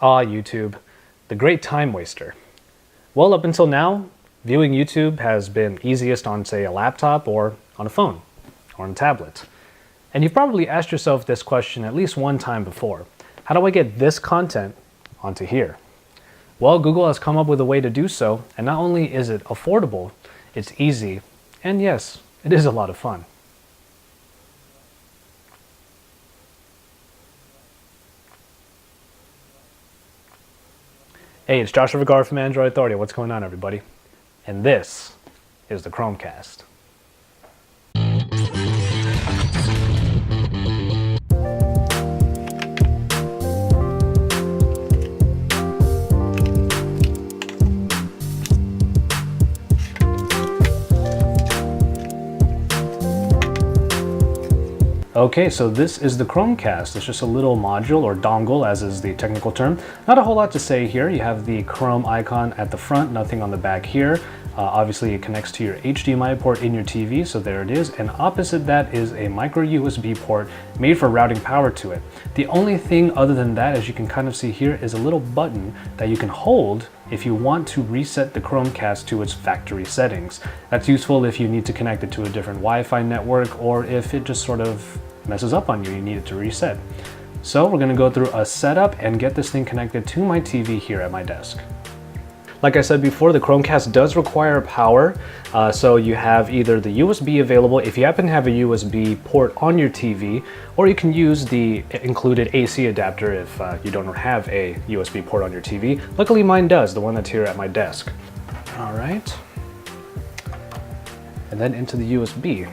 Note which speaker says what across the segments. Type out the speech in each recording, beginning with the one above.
Speaker 1: Ah, YouTube, the great time waster. Well, up until now, viewing YouTube has been easiest on, say, a laptop or on a phone or on a tablet. And you've probably asked yourself this question at least one time before. How do I get this content onto here? Well, Google has come up with a way to do so, and not only is it affordable, it's easy, and yes, it is a lot of fun. Hey, it's Joshua Vergara from Android Authority. What's going on, everybody? And this is the Chromecast. Okay, so this is the Chromecast. It's just a little module or dongle, as is the technical term. Not a whole lot to say here. You have the Chrome icon at the front, nothing on the back here. Obviously, it connects to your HDMI port in your TV, so there it is. And opposite that is a micro USB port made for routing power to it. The only thing other than that, as you can kind of see here, is a little button that you can hold if you want to reset the Chromecast to its factory settings. That's useful if you need to connect it to a different Wi-Fi network, or if it just sort of messes up on you, you need it to reset. So we're gonna go through a setup and get this thing connected to my TV here at my desk. Like I said before, the Chromecast does require power, so you have either the USB available if you happen to have a USB port on your TV, or you can use the included AC adapter if you don't have a USB port on your TV. Luckily mine does, the one that's here at my desk. All right. And then into the USB.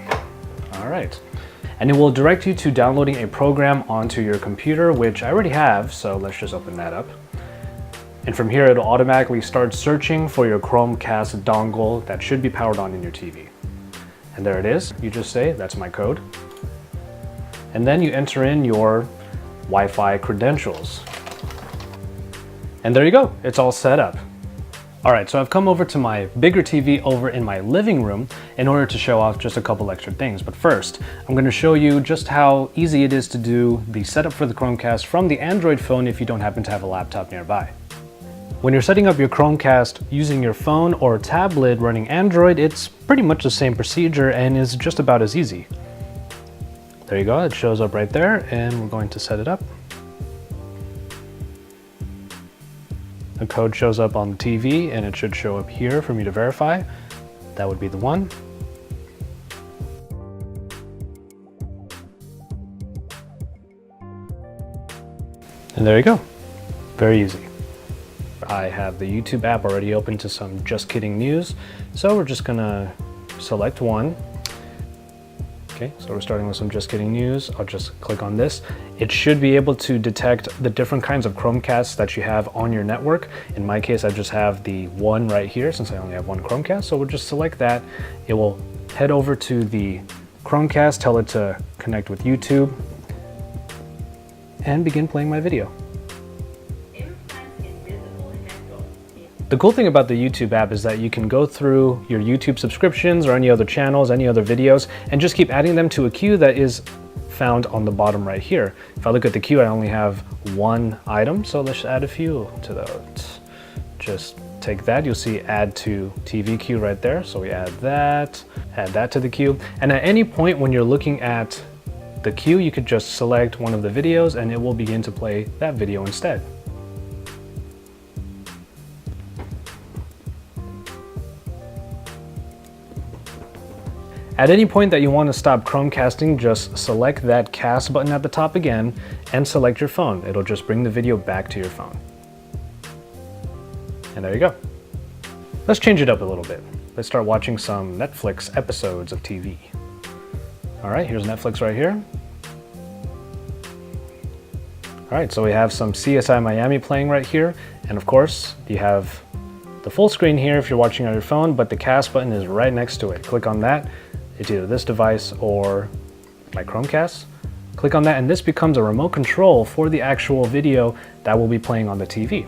Speaker 1: All right. And it will direct you to downloading a program onto your computer, which I already have, so let's just open that up. And from here, it'll automatically start searching for your Chromecast dongle that should be powered on in your TV. And there it is. You just say, that's my code. And then you enter in your Wi-Fi credentials. And there you go. It's all set up. All right, so I've come over to my bigger TV over in my living room in order to show off just a couple extra things. But first, I'm going to show you just how easy it is to do the setup for the Chromecast from the Android phone if you don't happen to have a laptop nearby. When you're setting up your Chromecast using your phone or tablet running Android, it's pretty much the same procedure and is just about as easy. There you go, it shows up right there, and we're going to set it up. The code shows up on the TV, and it should show up here for me to verify. That would be the one. And there you go, very easy. I have the YouTube app already open to some Just Kidding news, so we're just gonna select one. Okay, so we're starting with some Just Kidding news. I'll just click on this. It should be able to detect the different kinds of Chromecasts that you have on your network. In my case, I just have the one right here since I only have one Chromecast, so we'll just select that. It will head over to the Chromecast, tell it to connect with YouTube, and begin playing my video. The cool thing about the YouTube app is that you can go through your YouTube subscriptions or any other channels, any other videos, and just keep adding them to a queue that is found on the bottom right here. If I look at the queue, I only have one item, so let's add a few to those. Just take that, you'll see add to TV queue right there. So we add that to the queue. And at any point when you're looking at the queue, you could just select one of the videos and it will begin to play that video instead. At any point that you want to stop Chromecasting, just select that cast button at the top again and select your phone. It'll just bring the video back to your phone. And there you go. Let's change it up a little bit. Let's start watching some Netflix episodes of TV. All right, here's Netflix right here. All right, so we have some CSI Miami playing right here. And of course, you have the full screen here if you're watching on your phone, but the cast button is right next to it. Click on that. It's either this device or my Chromecast. Click on that and this becomes a remote control for the actual video that will be playing on the TV.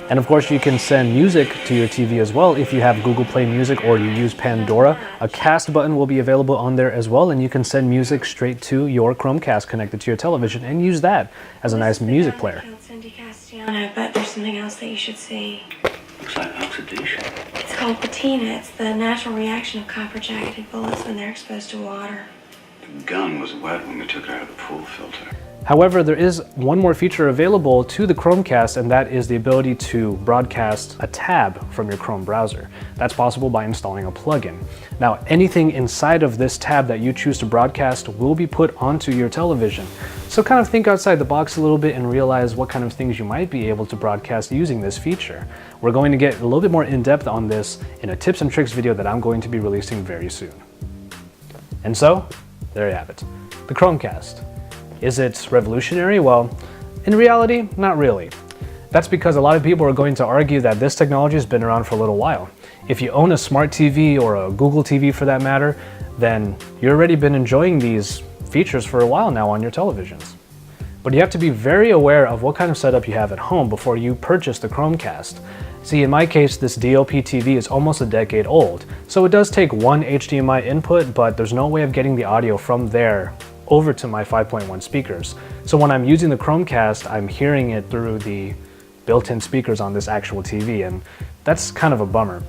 Speaker 1: And of course, you can send music to your TV as well. If you have Google Play Music or you use Pandora, a cast button will be available on there as well, and you can send music straight to your Chromecast connected to your television and use that as a nice music player.
Speaker 2: But there's something else that you should see.
Speaker 3: Looks like oxidation.
Speaker 2: It's called patina. It's the natural reaction of copper-jacketed bullets when they're exposed to water.
Speaker 3: The gun was wet when we took it out of the pool filter.
Speaker 1: However, there is one more feature available to the Chromecast, and that is the ability to broadcast a tab from your Chrome browser. That's possible by installing a plugin. Now, anything inside of this tab that you choose to broadcast will be put onto your television. So kind of think outside the box a little bit and realize what kind of things you might be able to broadcast using this feature. We're going to get a little bit more in depth on this in a tips and tricks video that I'm going to be releasing very soon. And so, there you have it, the Chromecast. Is it revolutionary? Well, in reality, not really. That's because a lot of people are going to argue that this technology has been around for a little while. If you own a smart TV or a Google TV for that matter, then you've already been enjoying these features for a while now on your televisions. But you have to be very aware of what kind of setup you have at home before you purchase the Chromecast. See, in my case, this DLP TV is almost a decade old, so it does take one HDMI input, but there's no way of getting the audio from there over to my 5.1 speakers. So when I'm using the Chromecast, I'm hearing it through the built-in speakers on this actual TV, and that's kind of a bummer.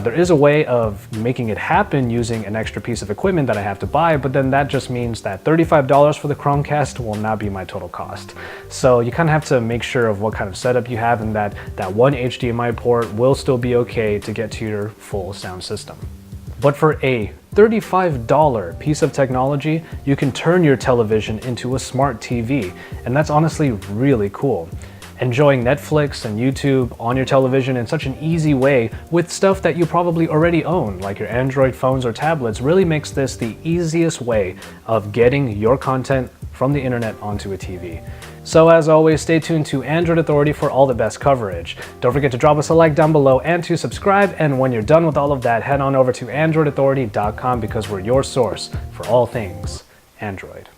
Speaker 1: There is a way of making it happen using an extra piece of equipment that I have to buy, but then that just means that $35 for the Chromecast will not be my total cost. So you kind of have to make sure of what kind of setup you have, and that one HDMI port will still be okay to get to your full sound system. But for a $35 piece of technology, you can turn your television into a smart TV, and that's honestly really cool. Enjoying Netflix and YouTube on your television in such an easy way with stuff that you probably already own, like your Android phones or tablets, really makes this the easiest way of getting your content from the internet onto a TV. So as always, stay tuned to Android Authority for all the best coverage. Don't forget to drop us a like down below and to subscribe, and when you're done with all of that, head on over to androidauthority.com because we're your source for all things Android.